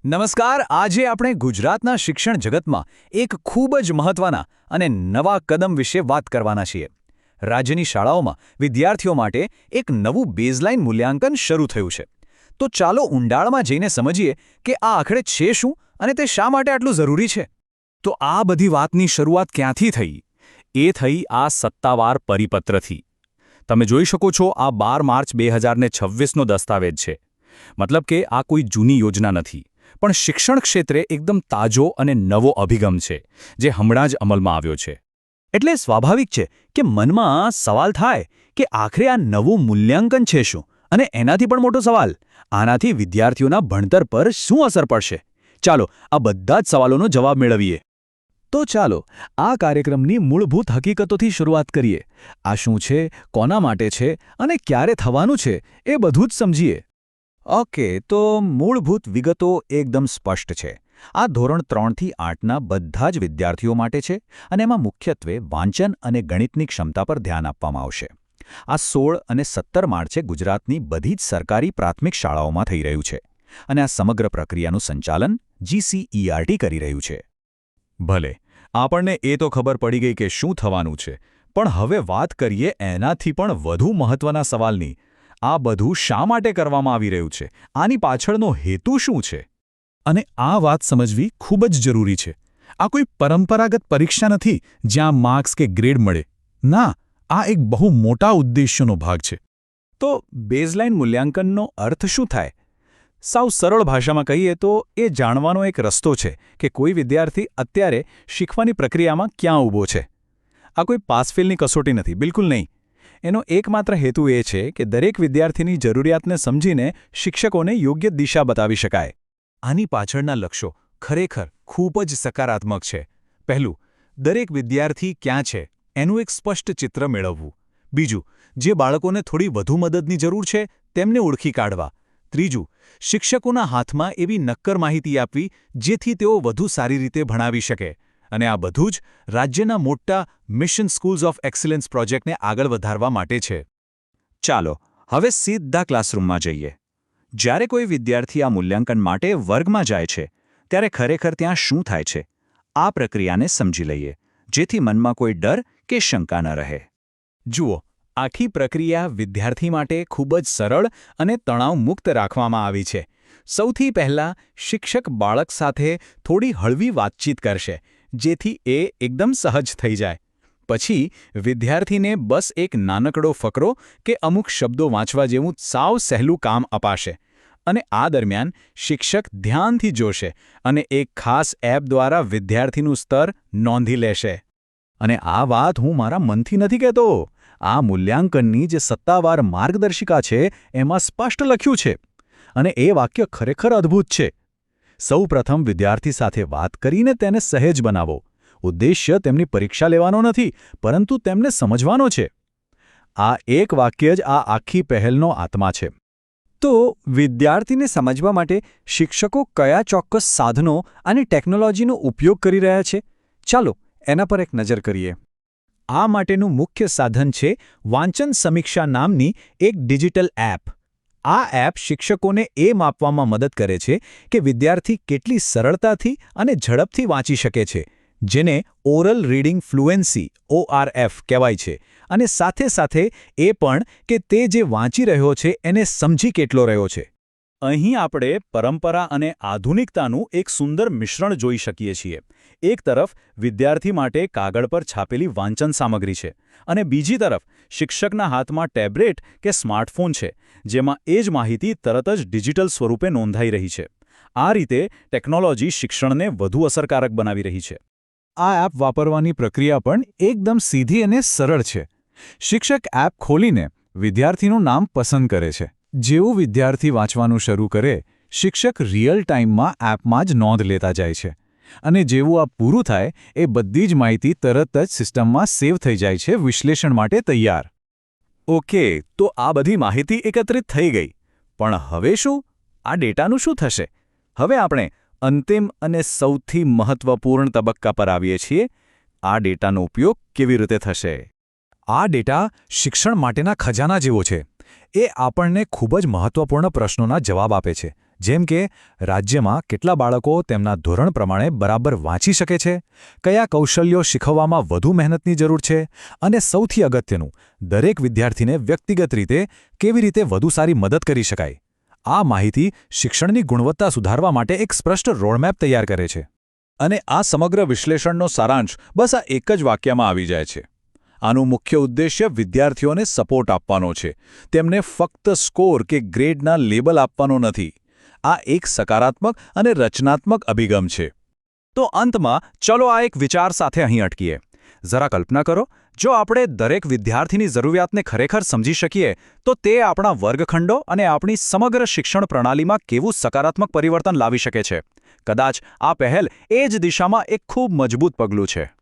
નમસ્કાર. આજે આપણે ગુજરાતના શિક્ષણ જગતમાં એક ખૂબ જ મહત્વના અને નવા કદમ વિશે વાત કરવાના છીએ. રાજ્યની શાળાઓમાં વિદ્યાર્થીઓ માટે એક નવું બેઝલાઇન મૂલ્યાંકન શરૂ થયું છે. તો ચાલો ઊંડાણમાં જઈને સમજીએ કે આ આખરે છે શું અને તે શા માટે આટલું જરૂરી છે. તો આ બધી વાતની શરૂઆત ક્યાંથી થઈ? એ થઈ આ સત્તાવાર પરિપત્રથી. તમે જોઈ શકો છો, આ 12 માર્ચ 2026નો દસ્તાવેજ છે. મતલબ કે આ કોઈ જૂની યોજના નથી, પણ શિક્ષણ ક્ષેત્રે એકદમ તાજો અને નવો અભિગમ છે, જે હમણાં જ અમલમાં આવ્યો છે. એટલે સ્વાભાવિક છે કે મનમાં સવાલ થાય કે આખરે આ નવું મૂલ્યાંકન છે શું, અને એનાથી પણ મોટો સવાલ, આનાથી વિદ્યાર્થીઓના ભણતર પર શું અસર પડશે? ચાલો આ બધા જ સવાલોનો જવાબ મેળવીએ. તો ચાલો આ કાર્યક્રમની મૂળભૂત હકીકતોથી શરૂઆત કરીએ. આ શું છે, કોના માટે છે અને ક્યારે થવાનું છે, એ બધું જ સમજીએ. ઓકે, તો મૂળભૂત વિગતો એકદમ સ્પષ્ટ છે. આ ધોરણ 3 થી 8ના બધા જ વિદ્યાર્થીઓ માટે છે અને એમાં મુખ્યત્વે વાંચન અને ગણિતની ક્ષમતા પર ધ્યાન આપવામાં આવશે. આ 16 અને 17 માર્ચે ગુજરાતની બધી જ સરકારી પ્રાથમિક શાળાઓમાં થઈ રહ્યું છે અને આ સમગ્ર પ્રક્રિયાનું સંચાલન GCERT કરી રહ્યું છે. ભલે, આપણને એ તો ખબર પડી ગઈ કે શું થવાનું છે, પણ હવે વાત કરીએ એનાથી પણ વધુ મહત્વના સવાલની. આ બધું શા માટે કરવામાં આવી રહ્યું છે? આની પાછળનો હેતુ શું છે? અને આ વાત સમજવી ખૂબ જ જરૂરી છે. આ કોઈ પરંપરાગત પરીક્ષા નથી જ્યાં માર્ક્સ કે ગ્રેડ મળે. ના, આ એક બહુ મોટા ઉદ્દેશ્યનો ભાગ છે. તો બેઝલાઇન મૂલ્યાંકનનો અર્થ શું થાય? સાવ સરળ ભાષામાં કહીએ તો એ જાણવાનો એક રસ્તો છે કે કોઈ વિદ્યાર્થી અત્યારે શીખવાની પ્રક્રિયામાં ક્યાં ઊભો છે. આ કોઈ પાસફેલની કસોટી નથી, બિલકુલ નહીં. એનો એકમાત્ર હેતુ એ છે કે દરેક વિદ્યાર્થીની જરૂરિયાતને સમજીને શિક્ષકોને યોગ્ય દિશા બતાવી શકાય. આની પાછળના લક્ષ્યો ખરેખર ખૂબ જ સકારાત્મક છે. પહેલું, દરેક વિદ્યાર્થી ક્યાં છે એનું એક સ્પષ્ટ ચિત્ર મેળવવું. બીજું, જે બાળકોને થોડી વધુ મદદની જરૂર છે તેમને ઓળખી કાઢવા. ત્રીજું, શિક્ષકોના હાથમાં એવી નક્કર માહિતી આપવી જેથી તેઓ વધુ સારી રીતે ભણાવી શકે. અને આ બધું જ રાજ્યના મોટા મિશન સ્કૂલ્સ ઓફ એક્સલન્સ પ્રોજેક્ટને આગળ વધારવા માટે છે. ચાલો હવે સીધા ક્લાસરૂમમાં જઈએ. જ્યારે કોઈ વિદ્યાર્થી આ મૂલ્યાંકન માટે વર્ગમાં જાય છે ત્યારે ખરેખર ત્યાં શું થાય છે? આ પ્રક્રિયાને સમજી લઈએ, જેથી મનમાં કોઈ ડર કે શંકા ન રહે. જુઓ, આખી પ્રક્રિયા વિદ્યાર્થી માટે ખૂબ જ સરળ અને તણાવમુક્ત રાખવામાં આવી છે. સૌથી પહેલાં શિક્ષક બાળક સાથે થોડી હળવી વાતચીત કરશે, જેથી એ એકદમ સહજ થઈ જાય. પછી વિદ્યાર્થીને બસ એક નાનકડો ફકરો કે અમુક શબ્દો વાંચવા જેવું સાવ સહેલું કામ અપાશે. અને આ દરમિયાન શિક્ષક ધ્યાનથી જોશે અને એક ખાસ એપ દ્વારા વિદ્યાર્થીનું સ્તર નોંધી લેશે. અને આ વાત હું મારા મનથી નથી કહેતો. આ મૂલ્યાંકનની જે સત્તાવાર માર્ગદર્શિકા છે એમાં સ્પષ્ટ લખ્યું છે. અને એ વાક્ય ખરેખર અદ્ભુત છે. સૌ પ્રથમ વિદ્યાર્થી સાથે વાત કરીને તેને સહેજ બનાવો. ઉદ્દેશ્ય તેમની પરીક્ષા લેવાનો નથી, પરંતુ તેમને સમજવાનો છે. આ એક વાક્ય જ આ આખી પહેલનો આત્મા છે. તો વિદ્યાર્થીને સમજવા માટે શિક્ષકો કયા ચોક્કસ સાધનો અને ટેકનોલોજીનો ઉપયોગ કરી રહ્યા છે? ચાલો એના પર એક નજર કરીએ. આ માટેનું મુખ્ય સાધન છે વાંચન સમીક્ષા નામની એક ડિજિટલ એપ. આ એપ શિક્ષકોને એ માપવામાં મદદ કરે છે કે વિદ્યાર્થી કેટલી સરળતાથી અને ઝડપથી વાંચી શકે છે, જેને ઓરલ રીડિંગ ફ્લુએન્સી ORF કહેવાય છે, અને સાથે સાથે એ પણ કે તે જે વાંચી રહ્યો છે એને સમજી કેટલો રહ્યો છે. અહીં આપણે પરંપરા અને આધુનિકતાનું એક સુંદર મિશ્રણ જોઈ શકીએ છીએ. એક તરફ વિદ્યાર્થી માટે કાગળ પર છાપેલી વાંચન સામગ્રી છે, અને બીજી તરફ શિક્ષકના હાથમાં ટેબ્લેટ કે સ્માર્ટફોન છે, જેમાં એ જ માહિતી તરત જ ડિજિટલ સ્વરૂપે નોંધાઈ રહી છે. આ રીતે ટેકનોલોજી શિક્ષણને વધુ અસરકારક બનાવી રહી છે. આ એપ વાપરવાની પ્રક્રિયા પણ એકદમ સીધી અને સરળ છે. શિક્ષક એપ ખોલીને વિદ્યાર્થીનું નામ પસંદ કરે છે. જેવું વિદ્યાર્થી વાંચવાનું શરૂ કરે, શિક્ષક રિયલ ટાઈમમાં એપમાં જ નોંધ લેતા જાય છે. અને જેવું આ પૂરું થાય, એ બધી જ માહિતી તરત જ સિસ્ટમમાં સેવ થઈ જાય છે, વિશ્લેષણ માટે તૈયાર. ઓકે, તો આ બધી માહિતી એકત્રિત થઈ ગઈ. પણ હવે શું? આ ડેટાનું શું થશે? હવે આપણે અંતિમ અને સૌથી મહત્વપૂર્ણ તબક્કા પર આવીએ છીએ. આ ડેટાનો ઉપયોગ કેવી રીતે થશે? આ ડેટા શિક્ષણ માટેના ખજાના જેવો છે. એ આપણને ખૂબ જ મહત્વપૂર્ણ પ્રશ્નોના જવાબ આપે છે, જેમ કે રાજ્યમાં કેટલા બાળકો તેમના ધોરણ પ્રમાણે બરાબર વાંચી શકે છે, કયા કૌશલ્યો શીખવવામાં વધુ મહેનતની જરૂર છે અને સૌથી અગત્યનું, દરેક વિદ્યાર્થીને વ્યક્તિગત રીતે કેવી રીતે વધુ સારી મદદ કરી શકાય. આ માહિતી શિક્ષણની ગુણવત્તા સુધારવા માટે એક સ્પષ્ટ રોડમેપ તૈયાર કરે છે. અને આ સમગ્ર વિશ્લેષણનો સારાંશ બસ આ એક જ વાક્યમાં આવી જાય છે. આનું મુખ્ય ઉદ્દેશ્ય વિદ્યાર્થીઓને સપોર્ટ આપવાનો છે, તેમને ફક્ત સ્કોર કે ગ્રેડના લેબલ આપવાનો નથી. આ એક સકારાત્મક અને રચનાત્મક અભિગમ છે. તો અંતમાં ચલો આ એક વિચાર સાથે અહીં અટકીએ. જરા કલ્પના કરો, જો આપણે દરેક વિદ્યાર્થીની જરૂરિયાતને ખરેખર સમજી શકીએ તો તે આપણા વર્ગખંડો અને આપણી સમગ્ર શિક્ષણ પ્રણાલીમાં કેવું સકારાત્મક પરિવર્તન લાવી શકે છે. કદાચ આ પહેલ એ જ દિશામાં એક ખૂબ મજબૂત પગલું છે.